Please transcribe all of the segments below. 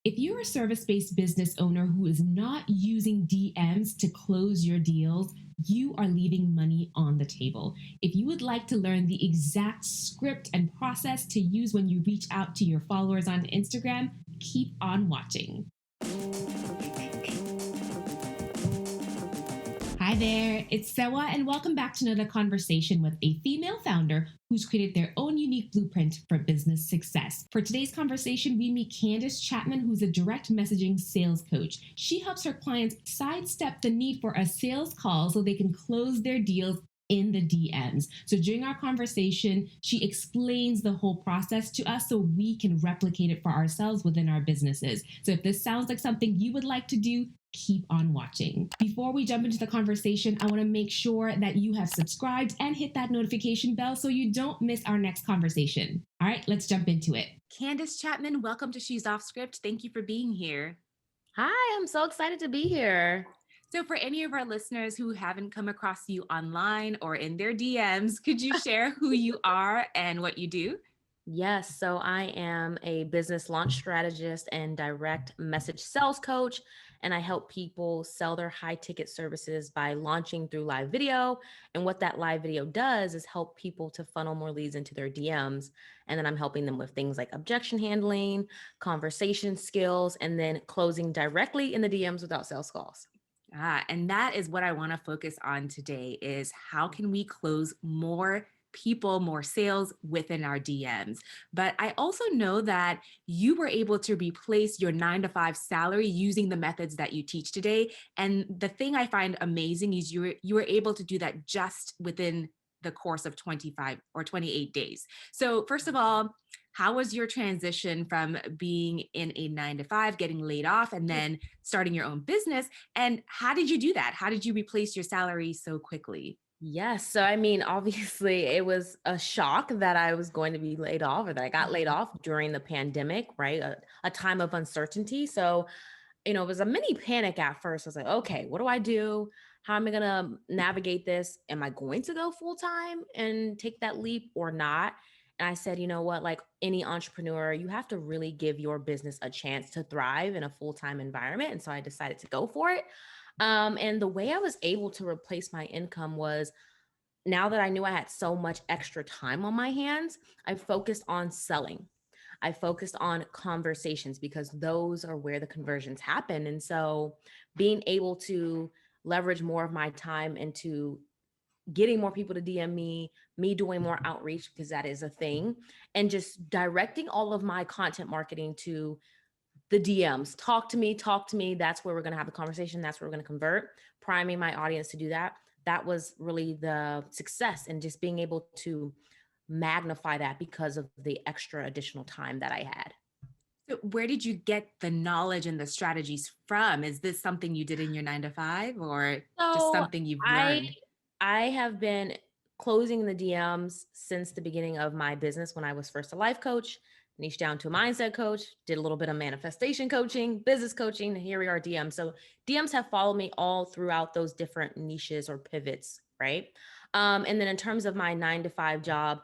If you're a service based business owner who is not using DMs to close your deals, you are leaving money on the table. If you would like to learn the exact script and process to use when you reach out to your followers on Instagram, keep on watching. Hi there, it's Sewa, and welcome back to another conversation with a female founder who's created their own unique blueprint for business success. For today's conversation, we meet Candace Chatman, who's a direct messaging sales coach. She helps her clients sidestep the need for a sales call so they can close their deals in the DMs. So during our conversation, she explains the whole process to us so we can replicate it for ourselves within our businesses. So if this sounds like something you would like to do, keep on watching. Before we jump into the conversation, I want to make sure that you have subscribed and hit that notification bell so you don't miss our next conversation. All right, let's jump into it. Candace Chatman, welcome to She's Off Script. Thank you for being here. Hi, I'm so excited to be here. So for any of our listeners who haven't come across you online or in their DMs, could you share who you are and what you do? Yes, so I am a business launch strategist and direct message sales coach, and I help people sell their high ticket services by launching through live video. And what that live video does is help people to funnel more leads into their DMs. And then I'm helping them with things like objection handling, conversation skills, and then closing directly in the DMs without sales calls. And that is what I want to focus on today is how can we close more people, more sales within our DMs. But I also know that you were able to replace your 9 to 5 salary using the methods that you teach today. And the thing I find amazing is you were able to do that just within the course of 25 or 28 days. So first of all, how was your transition from being in a 9 to 5, getting laid off, and then starting your own business? And how did you do that? How did you replace your salary so quickly? Yes. So, I mean, obviously, it was a shock that I was going to be laid off or that I got laid off during the pandemic, right? A time of uncertainty. So, it was a mini panic at first. I was like, okay, what do I do? How am I going to navigate this? Am I going to go full time and take that leap or not? And I said, you know what? Like any entrepreneur, you have to really give your business a chance to thrive in a full time environment. And so I decided to go for it. And the way I was able to replace my income was now that I knew I had so much extra time on my hands, I focused on selling. I focused on conversations because those are where the conversions happen. And so being able to leverage more of my time into getting more people to DM me doing more outreach because that is a thing, and just directing all of my content marketing to the DMs. Talk to me, talk to me. That's where we're going to have the conversation. That's where we're going to convert, priming my audience to do that. That was really the success and just being able to magnify that because of the extra additional time that I had. So where did you get the knowledge and the strategies from? Is this something you did in your 9 to 5 or just So something you've I learned? I have been closing the DMs since the beginning of my business when I was first a life coach, niche down to a mindset coach, did a little bit of manifestation coaching, business coaching, and here we are DMs. So DMs have followed me all throughout those different niches or pivots, right? And then in terms of my 9 to 5 job,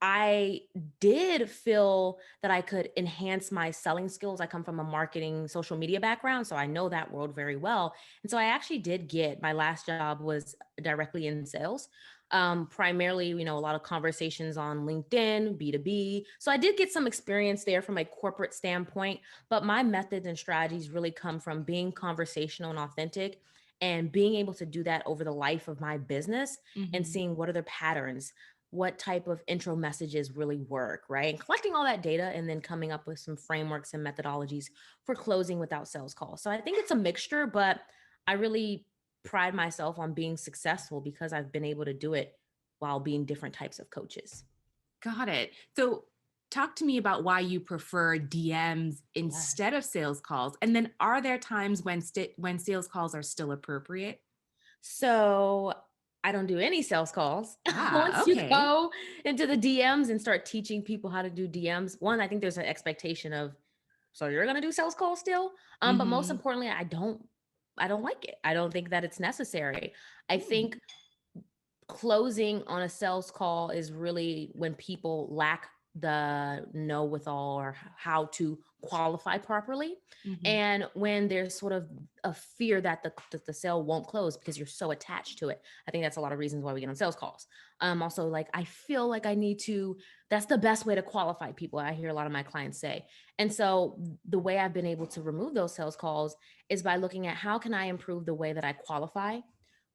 I did feel that I could enhance my selling skills. I come from a marketing social media background, so I know that world very well. And so I actually did get my last job was directly in sales. Primarily, a lot of conversations on LinkedIn, B2B. So I did get some experience there from a corporate standpoint, but my methods and strategies really come from being conversational and authentic and being able to do that over the life of my business and Mhm. seeing what are the patterns, what type of intro messages really work, right? And collecting all that data and then coming up with some frameworks and methodologies for closing without sales calls. So I think it's a mixture, but I really pride myself on being successful because I've been able to do it while being different types of coaches. Got it. So talk to me about why you prefer DMs Yes. instead of sales calls. And then are there times when when sales calls are still appropriate? So I don't do any sales calls. Ah, Once you okay. go into the DMs and start teaching people how to do DMs, one, I think there's an expectation of, so you're gonna do sales calls still? But most Mhm. importantly, I don't like it. I don't think that it's necessary. I Hmm. think closing on a sales call is really when people lack the know with all or how to qualify properly. Mhm. And when there's sort of a fear that the sale won't close because you're so attached to it. I think that's a lot of reasons why we get on sales calls. Also, like, I feel like I need to, that's the best way to qualify people. I hear a lot of my clients say. And so the way I've been able to remove those sales calls is by looking at how can I improve the way that I qualify,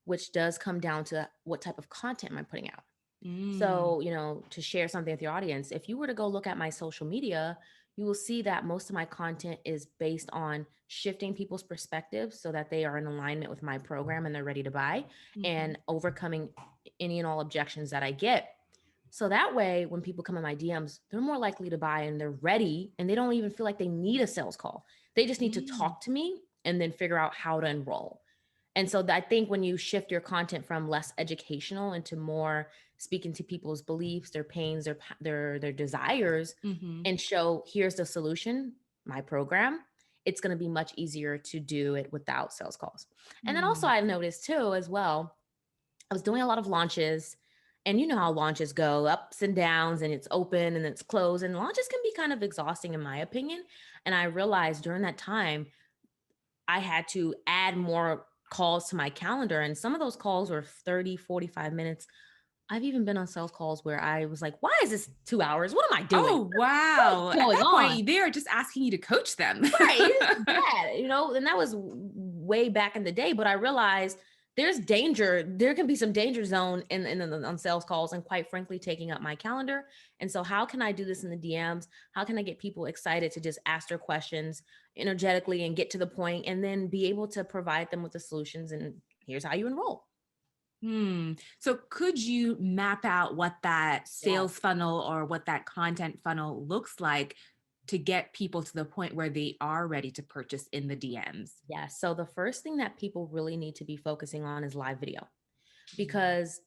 which does come down to what type of content am I putting out. Mm. So, to share something with your audience, if you were to go look at my social media, you will see that most of my content is based on shifting people's perspectives so that they are in alignment with my program and they're ready to buy, Mhm. and overcoming any and all objections that I get. So that way, when people come in my DMs, they're more likely to buy and they're ready and they don't even feel like they need a sales call. They just need to Mm. talk to me and then figure out how to enroll. And so I think when you shift your content from less educational into more speaking to people's beliefs, their pains, their desires, Mhm. and show here's the solution, my program, it's going to be much easier to do it without sales calls. And then also Mm. I've noticed too as well, I was doing a lot of launches, and you know how launches go, ups and downs, and it's open and it's closed, and launches can be kind of exhausting in my opinion. And I realized during that time I had to add more calls to my calendar. And some of those calls were 30, 45 minutes. I've even been on sales calls where I was like, why is this 2 hours? What am I doing? Oh, What is wow. At going that on? point, they are just asking you to coach them. Right. It's bad, and that was way back in the day. But I realized there's danger. There can be some danger zone on sales calls, and quite frankly, taking up my calendar. And so, how can I do this in the DMs? How can I get people excited to just ask their questions energetically and get to the point, and then be able to provide them with the solutions? And here's how you enroll. So could you map out what that Yeah. sales funnel or what that content funnel looks like to get people to the point where they are ready to purchase in the DMs? Yeah. So the first thing that people really need to be focusing on is live video, Mm. because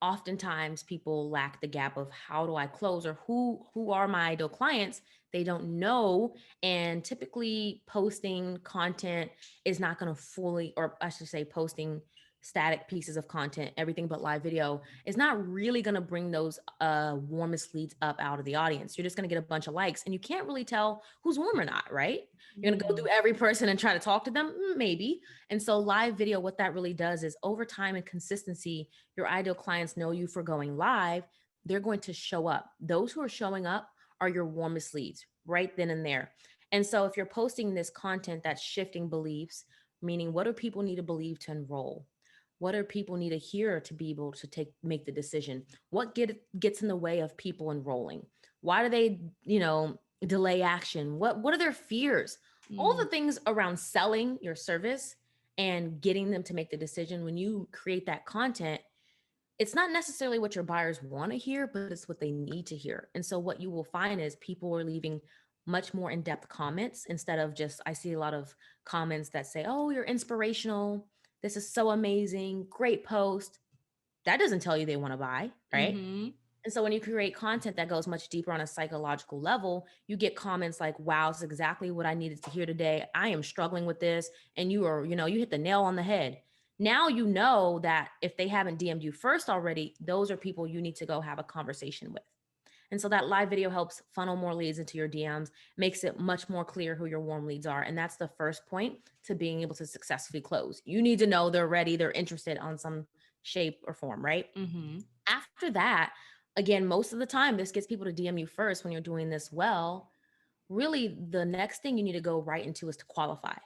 oftentimes people lack the gap of how do I close, or who are my ideal clients. They don't know. And typically posting content is not going to fully, or I should say posting static pieces of content, everything but live video, is not really going to bring those warmest leads up out of the audience. You're just going to get a bunch of likes and you can't really tell who's warm or not, right? You're going to go Mm. through every person and try to talk to them, maybe. And so live video, what that really does is over time and consistency, your ideal clients know you for going live. They're going to show up. Those who are showing up are your warmest leads right then and there. And so if you're posting this content that's shifting beliefs, meaning what do people need to believe to enroll? What do people need to hear to be able to make the decision? What gets in the way of people enrolling? Why do they, delay action? What are their fears? All the Mm. things around selling your service and getting them to make the decision. When you create that content, it's not necessarily what your buyers want to hear, but it's what they need to hear. And so what you will find is people are leaving much more in-depth comments instead of just, I see a lot of comments that say, "Oh, you're inspirational. This is so amazing. Great post." That doesn't tell you they want to buy, right? Mhm. And so when you create content that goes much deeper on a psychological level, you get comments like, "Wow, it's exactly what I needed to hear today. I am struggling with this." And you hit the nail on the head. Now you know that if they haven't DM'd you first already, those are people you need to go have a conversation with. And so that live video helps funnel more leads into your DMs, makes it much more clear who your warm leads are. And that's the first point to being able to successfully close. You need to know they're ready, they're interested on some shape or form, right? Mhm. After that, again, most of the time, this gets people to DM you first when you're doing this well. Really, the next thing you need to go right into is to qualify.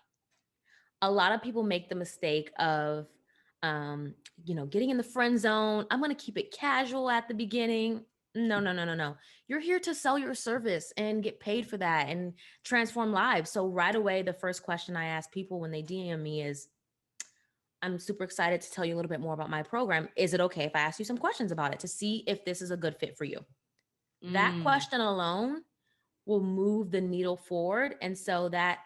A lot of people make the mistake of, getting in the friend zone. I'm going to keep it casual at the beginning. No, no, no, no, no. You're here to sell your service and get paid for that and transform lives. So, right away, the first question I ask people when they DM me is, "I'm super excited to tell you a little bit more about my program. Is it okay if I ask you some questions about it to see if this is a good fit for you?" That Mm. question alone will move the needle forward. And so that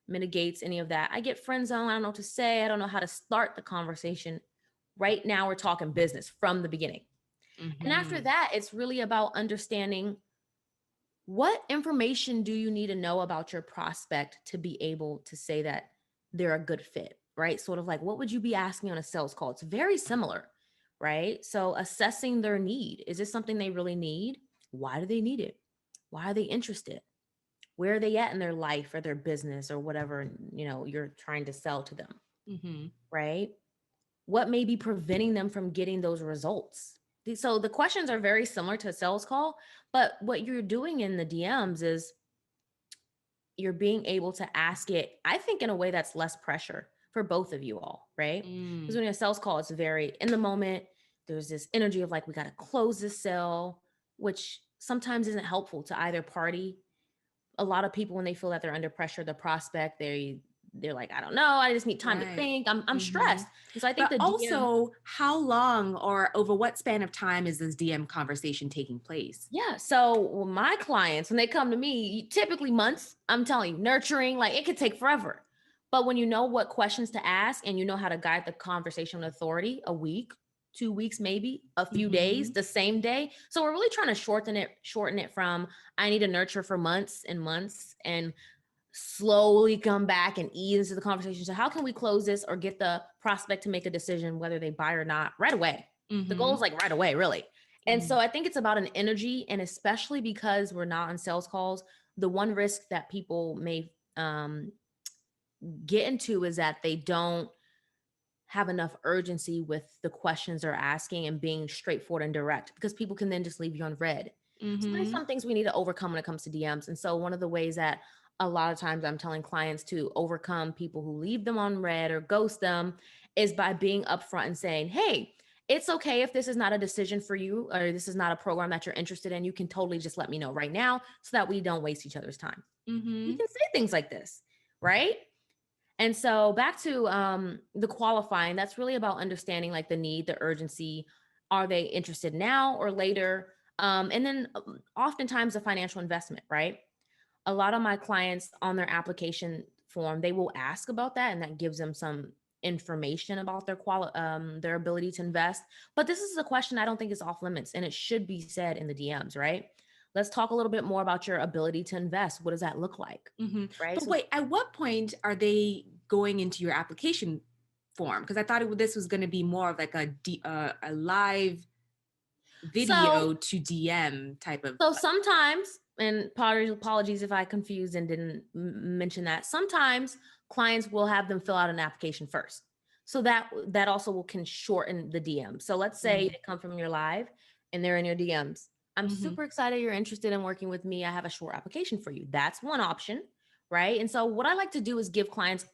mitigates any of that. I get friend zone. I don't know what to say. I don't know how to start the conversation. Right now, we're talking business from the beginning. And after Mhm. that, it's really about understanding what information do you need to know about your prospect to be able to say that they're a good fit, right? Sort of like, what would you be asking on a sales call? It's very similar, right? So assessing their need. Is this something they really need? Why do they need it? Why are they interested? Where are they at in their life or their business or whatever, you're trying to sell to them, right? What may be preventing them from getting those results? So the questions are very similar to a sales call, but what you're doing in the DMs is you're being able to ask it, I think, in a way that's less pressure for both of you all, right? Because when you're a sales call, it's very in the moment. There's this energy of like, we got to close this sale, which sometimes isn't helpful to either party. A lot of people, when they feel that they're under pressure, the prospect, they're like, I don't know, I just need time to think. I'm stressed. And so I think But the DM, also, how long or over what span of time is this DM conversation taking place? yeah. So my clients, when they come to me, typically months, I'm telling you, nurturing, like it could take forever. But when you know what questions to ask and you know how to guide the conversation with authority, a week, 2 weeks, maybe a few days, the same day. So we're really trying to shorten it from I need to nurture for months and months and slowly come back and ease into the conversation. So how can we close this or get the prospect to make a decision whether they buy or not right away? The goal is like right away, really. And so I think it's about an energy, and especially because we're not on sales calls, the one risk that people may get into is that they don't have enough urgency with the questions they're asking and being straightforward and direct, because people can then just leave you on read. So there's some things we need to overcome when it comes to DMs. And so one of the ways that a lot of times I'm telling clients to overcome people who leave them on read or ghost them is by being upfront and saying, hey, it's okay if this is not a decision for you or this is not a program that you're interested in. You can totally just let me know right now so that we don't waste each other's time. We can say things like this, right? And so back to the qualifying, that's really about understanding like the need, the urgency. Are they interested now or later? And then oftentimes a financial investment, right? A lot of my clients on their application form, they will ask about that, and that gives them some information about their ability to invest. But this is a question I don't think is off limits, and it should be said in the DMs, right? Let's talk a little bit more about your ability to invest. What does that look like? Right. But So wait, at what point are they going into your application form? Because I thought this was going to be more of like a live video to DM type of. So sometimes, and apologies if I confused and didn't mention that, sometimes clients will have them fill out an application first. So that also can shorten the DM. So let's say they come from your live and they're in your DMs. I'm super excited you're interested in working with me. I have a short application for you. That's one option, right? And so what I like to do is give clients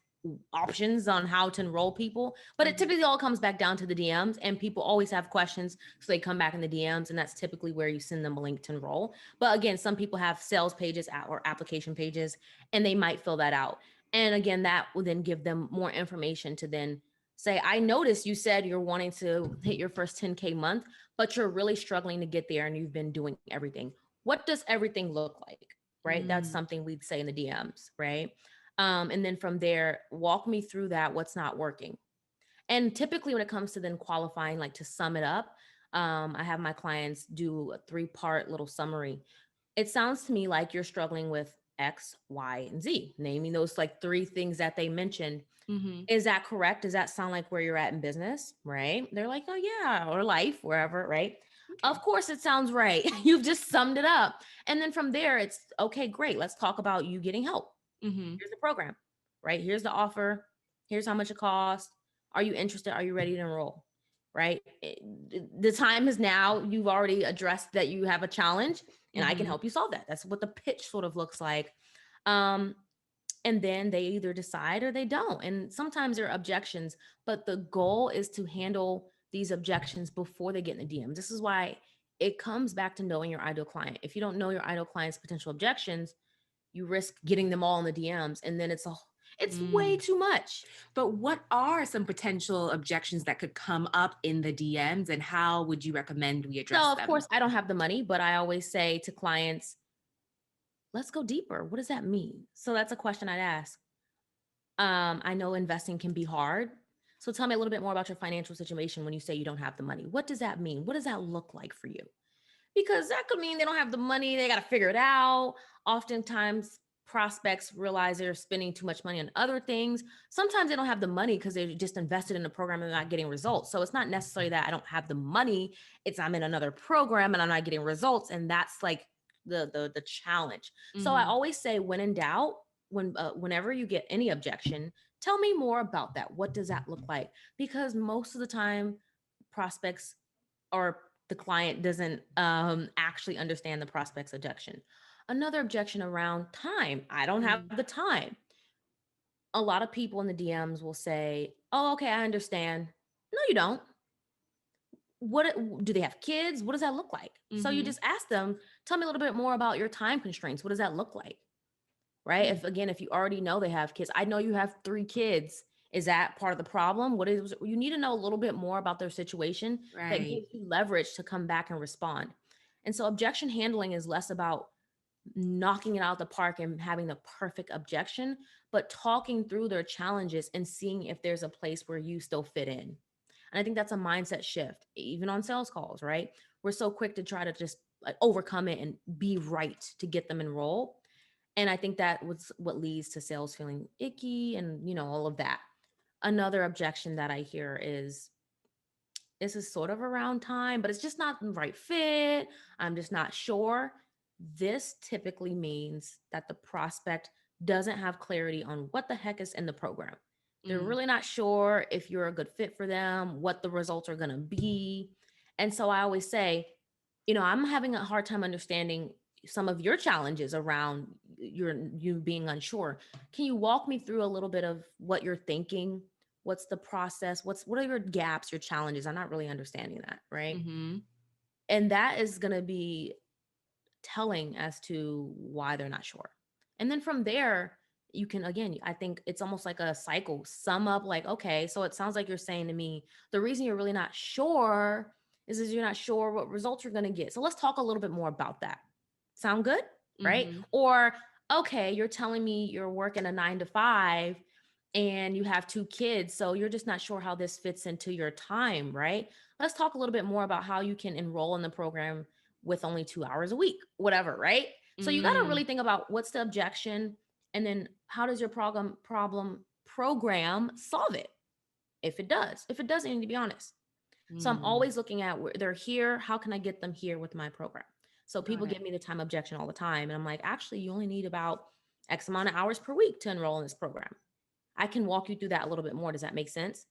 options on how to enroll people, but it typically all comes back down to the DMs, and people always have questions, so they come back in the DMs, and that's typically where you send them a link to enroll. But again, some people have sales pages or application pages, and they might fill that out. And again, that will then give them more information to then say, I noticed you said you're wanting to hit your first 10K month, but you're really struggling to get there and you've been doing everything. What does everything look like? Right? That's something we'd say in the DMs, right? And then from there, walk me through that, what's not working. And typically when it comes to then qualifying, like to sum it up, I have my clients do a 3-part little summary. It sounds to me like you're struggling with X, Y, and Z, naming those like 3 things that they mentioned. Is that correct? Does that sound like where you're at in business? Right? They're like, oh yeah, or life, wherever, right? Okay. Of course it sounds right. You've just summed it up. And then from there, it's okay, great. Let's talk about you getting help. Here's the program, right? Here's the offer. Here's how much it costs. Are you interested? Are you ready to enroll? Right? The time is now. You've already addressed that you have a challenge, and I can help you solve that. That's what the pitch sort of looks like. And then they either decide or they don't. And sometimes there are objections, but the goal is to handle these objections before they get in the DMs. This is why it comes back to knowing your ideal client. If you don't know your ideal client's potential objections, you risk getting them all in the DMs, and then it's way too much. But what are some potential objections that could come up in the DMs, and how would you recommend we address them? So of course I don't have the money, but I always say to clients, let's go deeper. What does that mean? So that's a question I'd ask. I know investing can be hard. So tell me a little bit more about your financial situation when you say you don't have the money. What does that mean? What does that look like for you? Because that could mean they don't have the money. They got to figure it out. Oftentimes prospects realize they're spending too much money on other things. Sometimes they don't have the money because they just invested in a program and they're not getting results. So it's not necessarily that I don't have the money. It's I'm in another program and I'm not getting results. And that's like the challenge. So I Mhm. always say, when in doubt, whenever you get any objection, tell me more about that. What does that look like? Because most of the time, prospects or the client doesn't actually understand the prospect's objection. Another objection around time. I don't have Mm. the time. A lot of people in the DMs will say, "Oh, okay, I understand." No, you don't. What do they have kids? What does that look like? So you Mhm. just ask them, "Tell me a little bit more about your time constraints. What does that look like?" Right? Mm. If you already know they have kids, I know you have 3 kids. Is that part of the problem? What is You need to know a little bit more about their situation that Right. gives you leverage to come back and respond. And so objection handling is less about knocking it out of the park and having the perfect objection, but talking through their challenges and seeing if there's a place where you still fit in. And I think that's a mindset shift, even on sales calls, right? We're so quick to try to just like overcome it and be right to get them enrolled. And I think that was what leads to sales feeling icky and, all of that. Another objection that I hear is, this is sort of around time, but it's just not the right fit. I'm just not sure. This typically means that the prospect doesn't have clarity on what the heck is in the program. They're Mm. really not sure if you're a good fit for them, what the results are going to be. And so I always say, I'm having a hard time understanding some of your challenges around you being unsure. Can you walk me through a little bit of what you're thinking? What's the process? What are your gaps, your challenges? I'm not really understanding that, right? Mhm. And that is going to be telling as to why they're not sure. And then from there, you can, again, I think it's almost like a cycle. Sum up like, okay, so it sounds like you're saying to me, the reason you're really not sure is you're not sure what results you're going to get. So let's talk a little bit more about that. Sound good? Right? Mhm. Or, okay, you're telling me you're working a 9 to 5 and you have 2 kids. So you're just not sure how this fits into your time, right? Let's talk a little bit more about how you can enroll in the program with only 2 hours a week, whatever, right? So you got to Mm. really think about what's the objection, and then how does your program solve it? If it doesn't, you need to be honest. So I'm Mm. always looking at where they're here. How can I get them here with my program? So Got people it. give me the time objection all the time, and I'm like, actually, you only need about X amount of hours per week to enroll in this program. I can walk you through that a little bit more. Does that make sense?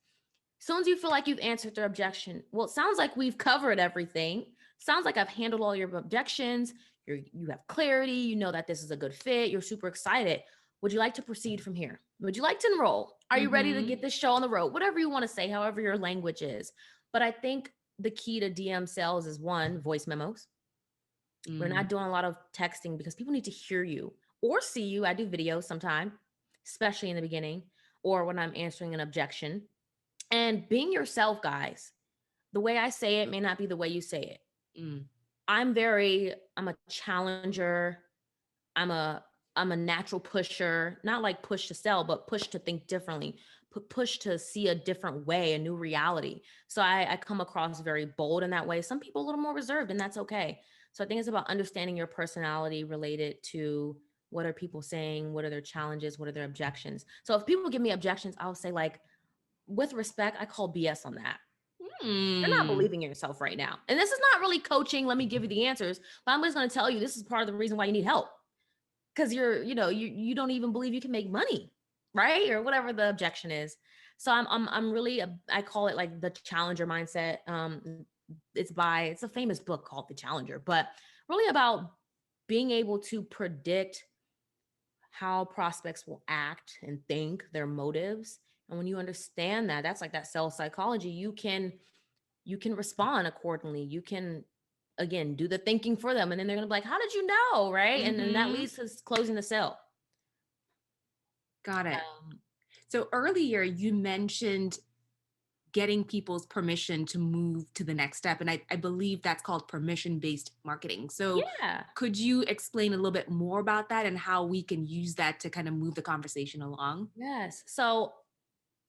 As soon as you feel like you've answered their objection, well, it sounds like we've covered everything. Sounds like I've handled all your objections. You have clarity. You know that this is a good fit. You're super excited. Would you like to proceed from here? Would you like to enroll? Are you ready to Mhm. get this show on the road? Whatever you want to say, however your language is. But I think the key to DM sales is, one, voice memos. We're Mm. not doing a lot of texting because people need to hear you or see you. I do videos sometime, especially in the beginning or when I'm answering an objection. And being yourself, guys. The way I say it may not be the way you say it. Mm. I'm a challenger. I'm a I'm a natural pusher, not like push to sell, but push to think differently, push to see a different way, a new reality. So I come across very bold in that way. Some people a little more reserved, and that's okay. So I think it's about understanding your personality related to what are people saying, what are their challenges, what are their objections. So if people give me objections, I'll say, like, with respect, I call BS on that. You're not Mm. believing in yourself right now. And this is not really coaching. Let me give you the answers, but I'm just going to tell you this is part of the reason why you need help. Because you don't even believe you can make money, right? Or whatever the objection is. So I'm really I call it like the challenger mindset. It's a famous book called The Challenger, but really about being able to predict how prospects will act and think, their motives. And when you understand that, that's like that sales psychology. You can respond accordingly. You can, again, do the thinking for them. And then they're going to be like, how did you know? Right. And then that Mhm. leads to closing the sale. Got it. Um, So earlier you mentioned getting people's permission to move to the next step. And I believe that's called permission-based marketing. So yeah. could you explain a little bit more about that and how we can use that to kind of move the conversation along? Yes. So,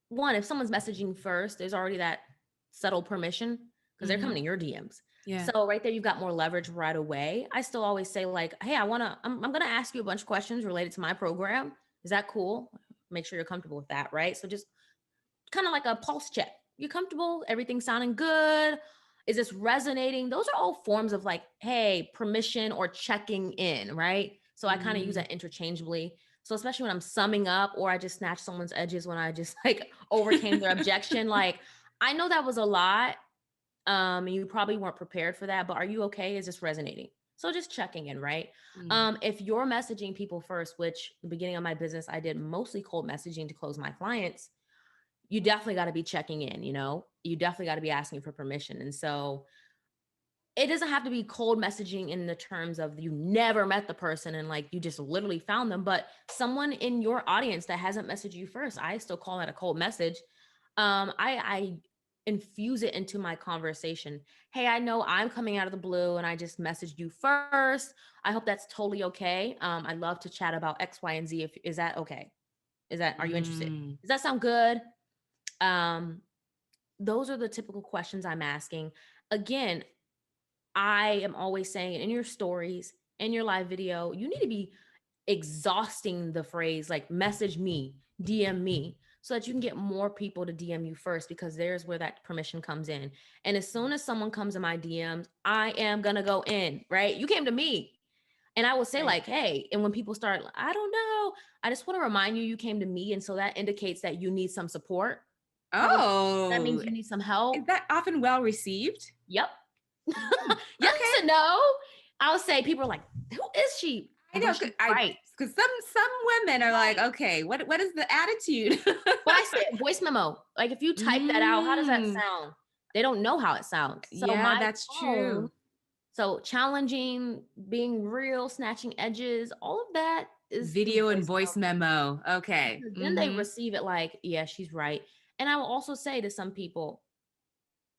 one, if someone's messaging first, there's already that subtle permission because they're coming Hmm. to your DMs. Yeah. So right there, you've got more leverage right away. I still always say, like, hey, I'm going to ask you a bunch of questions related to my program. Is that cool? Make sure you're comfortable with that. Right. So just kind of like a pulse check. You comfortable? Everything sounding good? Is this resonating? Those are all forms of like, hey, permission or checking in, right? So I kind of use that interchangeably. So especially when I'm summing up or I just snatch someone's edges when I just like overcame their objection, like I know that was a lot. You probably weren't prepared for that, but are you okay? Is this resonating? So just checking in, right? If you're messaging people first, which the beginning of my business, I did mostly cold messaging to close my clients, you definitely got to be checking in, you definitely got to be asking for permission. And so it doesn't have to be cold messaging in the terms of you never met the person and like you just literally found them, but someone in your audience that hasn't messaged you first, I still call that a cold message. I infuse it into my conversation. Hey, I know I'm coming out of the blue and I just messaged you first. I hope that's totally okay. I'd love to chat about X, Y, and Z. Is that okay? Are you interested? Does that sound good? Those are the typical questions I'm asking. Again, I am always saying in your stories, in your live video, you need to be exhausting the phrase like message me, DM me, so that you can get more people to DM you first, because there's where that permission comes in. And as soon as someone comes in my DMs, I am going to go in, right? You came to me. And I will say like, hey, and when people start, I don't know, I just want to remind you, you came to me. And so that indicates that you need some support. That means you need some help. Is that often well received? Yep. Yes and no. I'll say people are like, who is she? I know, because some women are like, okay, what is the attitude? But I say voice memo. Like if you type that out, how does that sound? They don't know how it sounds. So yeah, that's true. So challenging, being real, snatching edges, all of that is video and voice memo. Okay. Then they receive it like, yeah, she's right. And I will also say to some people,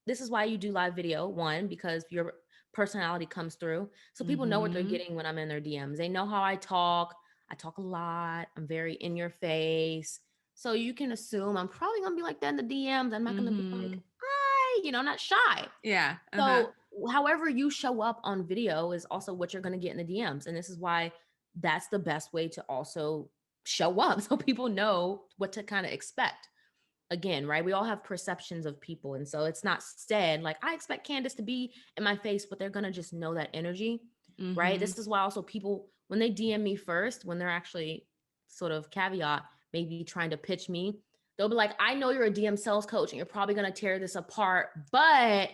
this is why you do live video. One, because your personality comes through. So people know what they're getting when I'm in their DMs. They know how I talk. I talk a lot. I'm very in your face. So you can assume I'm probably going to be like that in the DMs. I'm not going to be like, hi, I'm not shy. Yeah. So however you show up on video is also what you're going to get in the DMs. And this is why that's the best way to also show up, so people know what to kind of expect. Again, right? We all have perceptions of people. And so it's not said like, I expect Candace to be in my face, but they're going to just know that energy, right? This is why also people, when they DM me first, when they're actually sort of caveat, maybe trying to pitch me, they'll be like, I know you're a DM sales coach and you're probably going to tear this apart, but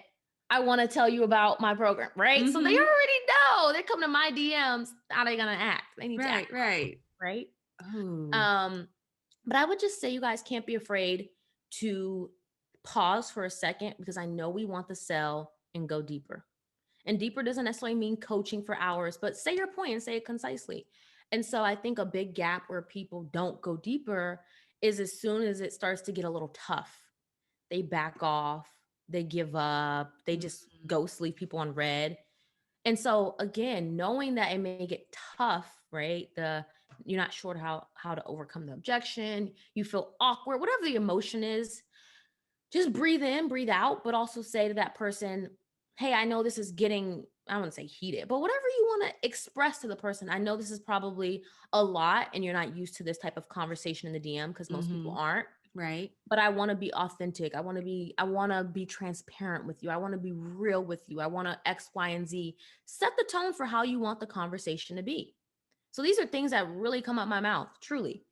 I want to tell you about my program, right? So they already know. They come to my DMs. How are they going to act? They need to act. Right. Oh. But I would just say you guys can't be afraid to pause for a second, because I know we want the sell and go deeper. And deeper doesn't necessarily mean coaching for hours, but say your point and say it concisely. And so I think a big gap where people don't go deeper is as soon as it starts to get a little tough, they back off, they give up, they just ghost, leave people on red. And so again, knowing that it may get tough, right? You're not sure how to overcome the objection, you feel awkward, whatever the emotion is, just breathe in, breathe out, but also say to that person, hey, I know this is getting, I don't want to say heated, but whatever you want to express to the person. I know this is probably a lot and you're not used to this type of conversation in the DM, because most people aren't. Right. But I want to be authentic. I want to be transparent with you. I want to be real with you. I want to X, Y, and Z. Set the tone for how you want the conversation to be. So these are things that really come out my mouth, truly.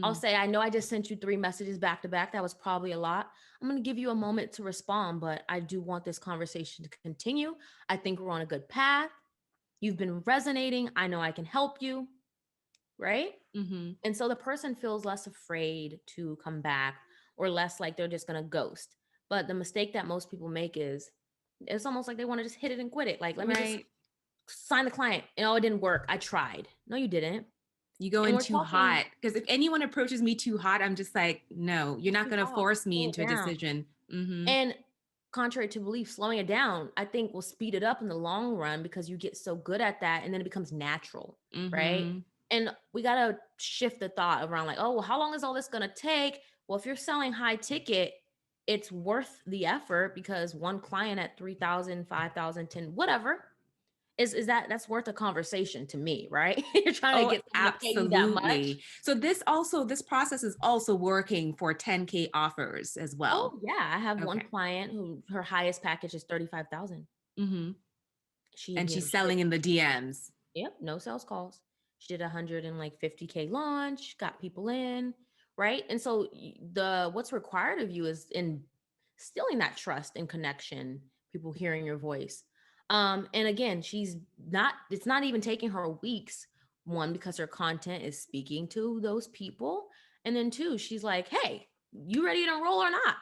I'll say, I know I just sent you 3 messages back to back. That was probably a lot. I'm going to give you a moment to respond, but I do want this conversation to continue. I think we're on a good path. You've been resonating. I know I can help you. Right. And so the person feels less afraid to come back, or less like they're just going to ghost. But the mistake that most people make is it's almost like they want to just hit it and quit it. Like, let me just sign the client. It didn't work. I tried. No, you didn't. You go in too hot. Because if anyone approaches me too hot, I'm just like, no, you're not going to force me into a decision. And contrary to belief, slowing it down, I think, will speed it up in the long run, because you get so good at that and then it becomes natural, right? And we got to shift the thought around like, oh, well, how long is all this going to take? Well, if you're selling high ticket, it's worth the effort, because one client at 3,000, 5,000, 10, whatever, that's worth a conversation to me, right? You're trying to Oh, get someone to pay you that much. absolutely. So this process is also working for 10K offers as Oh well. yeah, I have one Okay. client who her highest package is 35,000. Mm-hmm. She, And you know, she's she did, selling in the DMs. yep, no sales calls. She did 150K launch, got people in, right? And so the what's required of you is instilling that trust and connection, people hearing your voice. And again, it's not even taking her weeks, one, because her content is speaking to those people. And then two, she's like, hey, you ready to enroll or not?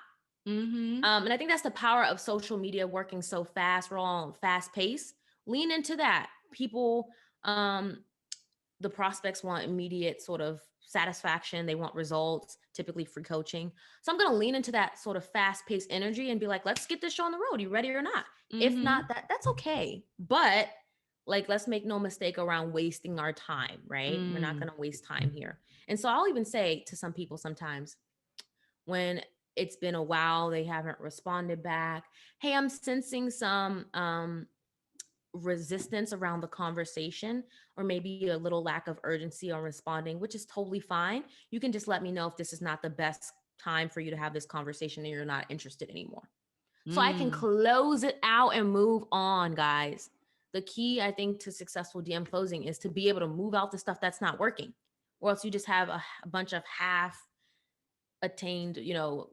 Mm-hmm. And I think that's the power of social media working so fast. We're all on fast pace. Lean into that. People, the prospects want immediate sort of satisfaction. They want results, typically free coaching. So I'm going to lean into that sort of fast paced energy and be like, let's get this show on the road. You ready or not? If Mm-hmm. not, that's okay. But like, let's make no mistake around wasting our time, right? We're not going to waste time here. And so I'll even say to some people sometimes, when it's been a while, they haven't responded back, hey, I'm sensing some resistance around the conversation, or maybe a little lack of urgency on responding, which is totally fine. You can just let me know if this is not the best time for you to have this conversation and you're not interested anymore. So I can close it out and move on, guys. The key, I think, to successful DM closing is to be able to move out the stuff that's not working, or else you just have a bunch of half attained,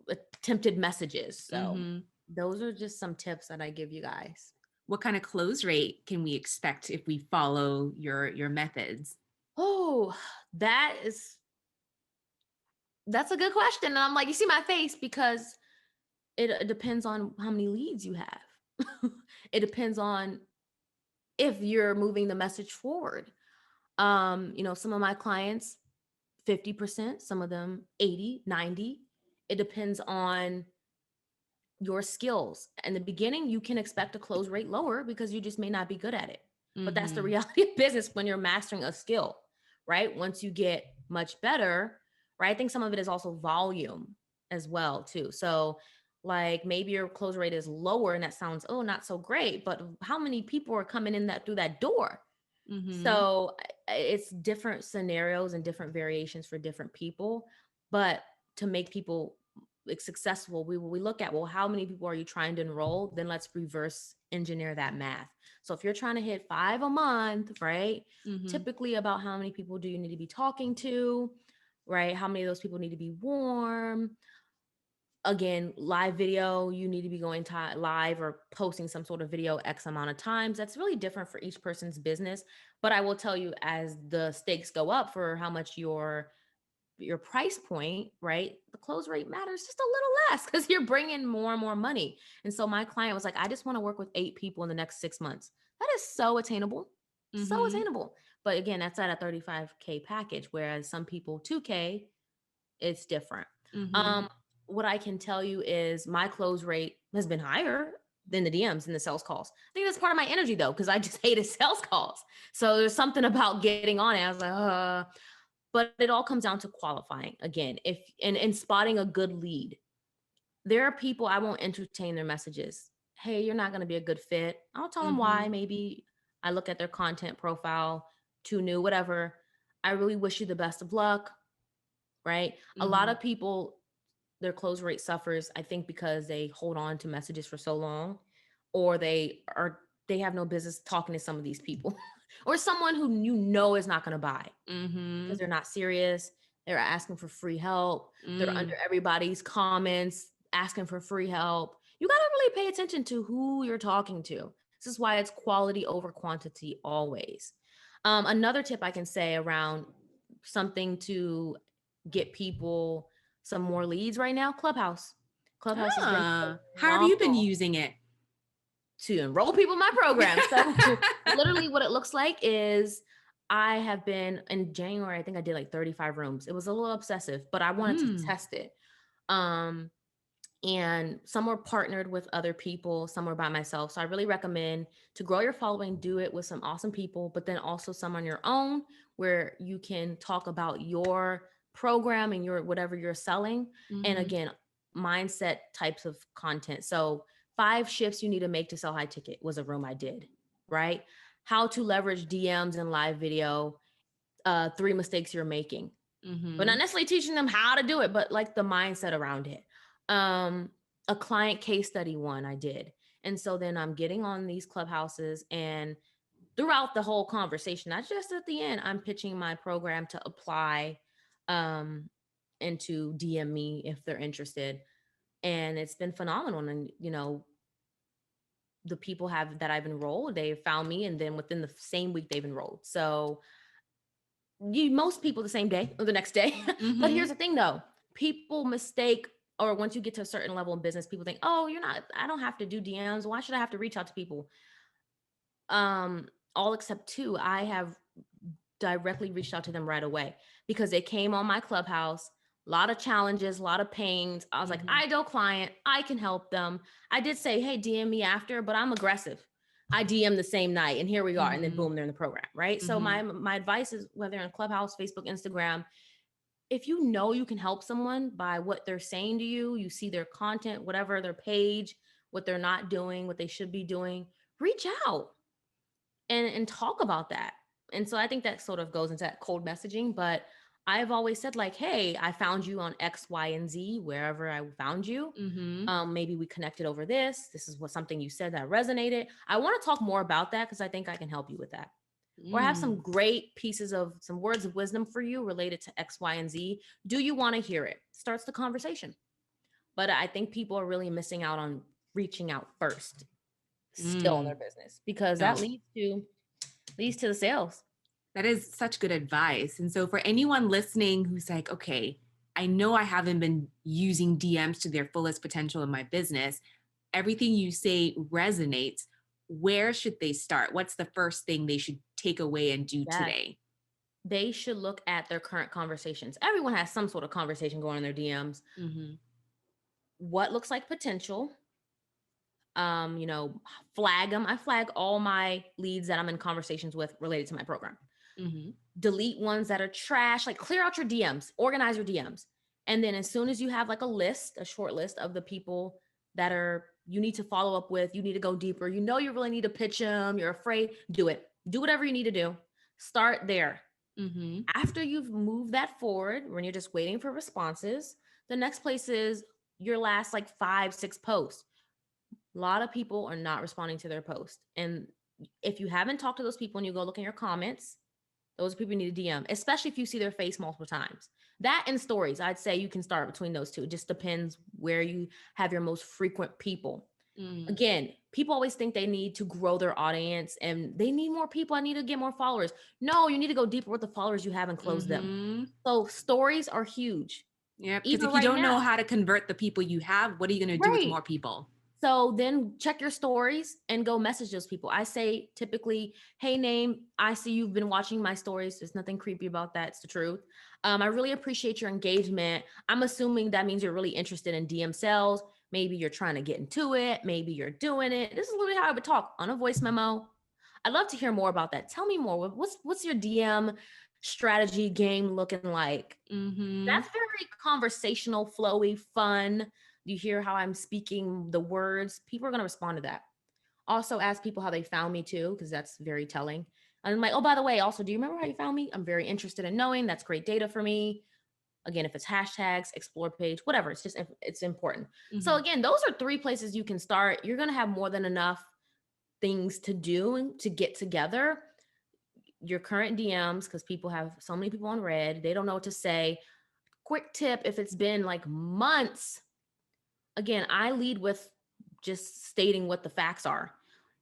attempted messages. So Mm-hmm. those are just some tips that I give you guys. What kind of close rate can we expect if we follow your methods? Oh, that's a good question. And I'm like, you see my face, because it depends on how many leads you have. It depends on if you're moving the message forward. Some of my clients, 50%, some of them 80, 90. It depends on your skills. In the beginning, you can expect a close rate lower because you just may not be good at it. But that's the reality of business when you're mastering a skill, right? Once you get much better, right? I think some of it is also volume as well, too. So like maybe your close rate is lower and that sounds, oh, not so great, but how many people are coming in through that door? Mm-hmm. So it's different scenarios and different variations for different people. But to make people successful, we look at, well, how many people are you trying to enroll? Then let's reverse engineer that math. So if you're trying to hit 5 a month, right? Mm-hmm. Typically about how many people do you need to be talking to, right? How many of those people need to be warm? Again, live video, you need to be going to live or posting some sort of video X amount of times. That's really different for each person's business. But I will tell you, as the stakes go up for how much your price point, right, the close rate matters just a little less because you're bringing more and more money. And so my client was like, I just want to work with 8 people in the next 6 months. That is so attainable. So Mm-hmm. attainable. But again, that's at a 35K package, whereas some people 2K, it's different. Mm-hmm. What I can tell you is my close rate has been higher than the DMs and the sales calls. I think that's part of my energy though, because I just hated sales calls. So there's something about getting on it. I was like, but it all comes down to qualifying again. If and spotting a good lead. There are people I won't entertain their messages. Hey, you're not going to be a good fit. I'll tell them Mm-hmm. why. Maybe I look at their content profile, too new, whatever. I really wish you the best of luck, right? A lot Mm-hmm. of people, their close rate suffers, I think, because they hold on to messages for so long, or they have no business talking to some of these people, or someone who is not going to buy Mm-hmm. because they're not serious. They're asking for free help. They're under everybody's comments asking for free help. You got to really pay attention to who you're talking to. This is why it's quality over quantity always. Another tip I can say around something to get people some more leads right now, Clubhouse. Clubhouse has been How have you been phenomenal using it? to enroll people in my program. So literally what it looks like is I have been in January, I think I did like 35 rooms. It was a little obsessive, but I wanted to test it. And some were partnered with other people, some were by myself. So I really recommend to grow your following, do it with some awesome people, but then also some on your own where you can talk about your program and your whatever you're selling. And Mm-hmm. again, mindset types of content. So 5 shifts you need to make to sell high ticket was a room I did, right? how to leverage DMs and live video, 3 mistakes you're making, but not necessarily teaching them how to do it, but like the mindset around it. A client case study one I did. And so then I'm getting on these clubhouses, and throughout the whole conversation, not just at the end, I'm pitching my program to apply, and to DM me if they're interested. And it's been phenomenal. And, the people that I've enrolled, they found me, and then within the same week they've enrolled. So most people the same day or the next day. But here's the thing though, people mistake, or once you get to a certain level in business, people think, oh, I don't have to do DMs. Why should I have to reach out to people? All except 2, I have directly reached out to them right away because they came on my clubhouse. A lot of challenges, a lot of pains. I was like, ideal client, I can help them. I did say, hey, DM me after, but I'm aggressive. I DM the same night, and here we are. And then boom, they're in the program, right? So my advice is, whether in Clubhouse, Facebook, Instagram, if you know you can help someone by what they're saying to you, you see their content, whatever, their page, what they're not doing, what they should be doing, reach out and talk about that. And so I think that sort of goes into that cold messaging, but I've always said, like, hey, I found you on X, Y, and Z, wherever I found you. Maybe we connected over this. This is something you said that resonated. I want to talk more about that because I think I can help you with that. Or I have some great pieces of some words of wisdom for you related to X, Y, and Z. Do you want to hear it? Starts the conversation. But I think people are really missing out on reaching out first, still in their business, because that leads to the sales. That is such good advice. And so for anyone listening who's like, okay, I know I haven't been using DMs to their fullest potential in my business, everything you say resonates. Where should they start? What's the first thing they should take away and do today? They should look at their current conversations. Everyone has some sort of conversation going in their DMs. What looks like potential? Flag them. I flag all my leads that I'm in conversations with related to my program. Delete ones that are trash, like clear out your DMs, organize your DMs. And then as soon as you have like a short list of the people that you need to follow up with, you need to go deeper, you really need to pitch them, you're afraid, do it. Do whatever you need to do. Start there. After you've moved that forward, when you're just waiting for responses, the next place is your last like 5-6 posts. A lot of people are not responding to their post. And if you haven't talked to those people and you go look in your comments, those people you need to DM, especially if you see their face multiple times. That and stories, I'd say you can start between those two. It just depends where you have your most frequent people. Again, people always think they need to grow their audience and they need more people. I need to get more followers. No, you need to go deeper with the followers you have and close them. So stories are huge. Yeah, because if you don't know how to convert the people you have, what are you going to do with more people? So then check your stories and go message those people. I say typically, hey, name, I see you've been watching my stories. There's nothing creepy about that. It's the truth. I really appreciate your engagement. I'm assuming that means you're really interested in DM sales. Maybe you're trying to get into it. Maybe you're doing it. This is literally how I would talk on a voice memo. I'd love to hear more about that. Tell me more. What's your DM strategy game looking like? That's very conversational, flowy, fun. You hear how I'm speaking the words. People are going to respond to that. Also ask people how they found me too, because that's very telling. And I'm like, oh, by the way, also, do you remember how you found me? I'm very interested in knowing. That's great data for me. Again, if it's hashtags, explore page, whatever, it's important. So again, those are 3 places you can start. You're going to have more than enough things to do to get together. Your current DMs, because people have so many people on red. They don't know what to say. Quick tip, if it's been like months, again, I lead with just stating what the facts are.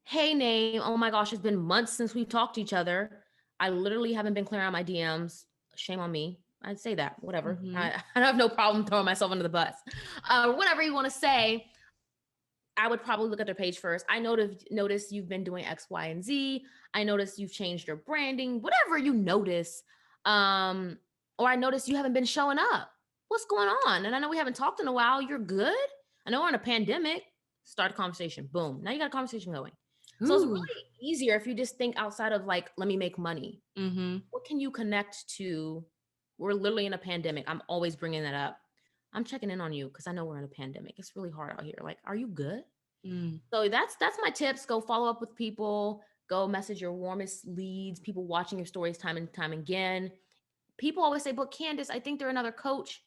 Hey, name, oh my gosh, it's been months since we've talked to each other. I literally haven't been clearing out my DMs. Shame on me. I'd say that, whatever. I have no problem throwing myself under the bus. Whatever you want to say, I would probably look at their page first. I notice you've been doing X, Y, and Z. I notice you've changed your branding, whatever you notice. Or I notice you haven't been showing up. What's going on? And I know we haven't talked in a while. You're good? I know we're in a pandemic. Start a conversation. Boom. Now you got a conversation going. So it's really easier if you just think outside of like, let me make money. What can you connect to? We're literally in a pandemic. I'm always bringing that up. I'm checking in on you because I know we're in a pandemic. It's really hard out here. Like, are you good? So that's my tips. Go follow up with people. Go message your warmest leads, people watching your stories time and time again. People always say, but Candace, I think they're another coach.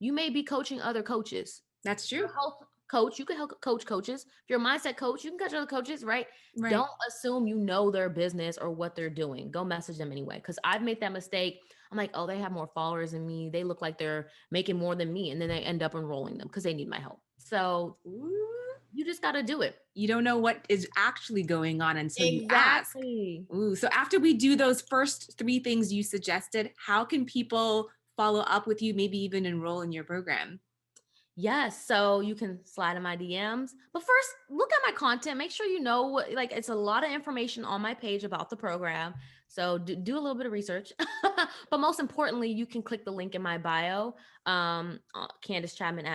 You may be coaching other coaches. That's You're true. a health coach, you can help coach coaches. If you're a mindset coach, you can coach other coaches, right? Right. Don't assume you know their business or what they're doing. Go message them anyway. Because I've made that mistake. I'm like, oh, they have more followers than me. They look like they're making more than me. And then they end up enrolling them because they need my help. So you just got to do it. You don't know what is actually going on until you ask. Exactly. Ooh, so after we do those first 3 things you suggested, how can people follow up with you, maybe even enroll in your program? Yes, so you can slide in my DMs. But first, look at my content. Make sure you know what, like, it's a lot of information on my page about the program. So do a little bit of research. But most importantly, you can click the link in my bio, Candace Chatman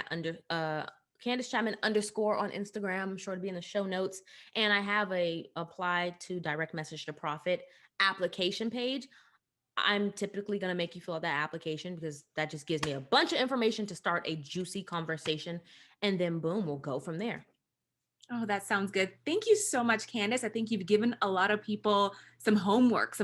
Candace Chatman _ on Instagram. I'm sure to be in the show notes. And I have a apply to direct message to profit application page. I'm typically going to make you fill out that application because that just gives me a bunch of information to start a juicy conversation. And then boom, we'll go from there. Oh, that sounds good. Thank you so much, Candace. I think you've given a lot of people some homework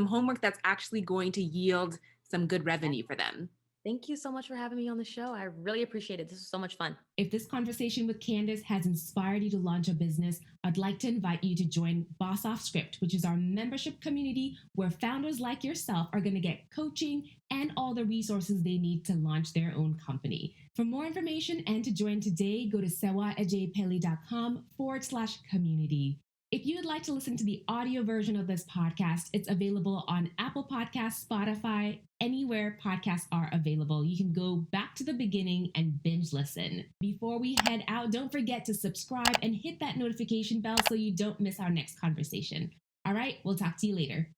that's actually going to yield some good revenue for them. Thank you so much for having me on the show. I really appreciate it. This was so much fun. If this conversation with Candace has inspired you to launch a business, I'd like to invite you to join Boss Off Script, which is our membership community where founders like yourself are going to get coaching and all the resources they need to launch their own company. For more information and to join today, go to sewaajaypele.com/community. If you would like to listen to the audio version of this podcast, it's available on Apple Podcasts, Spotify, anywhere podcasts are available. You can go back to the beginning and binge listen. Before we head out, don't forget to subscribe and hit that notification bell so you don't miss our next conversation. All right, we'll talk to you later.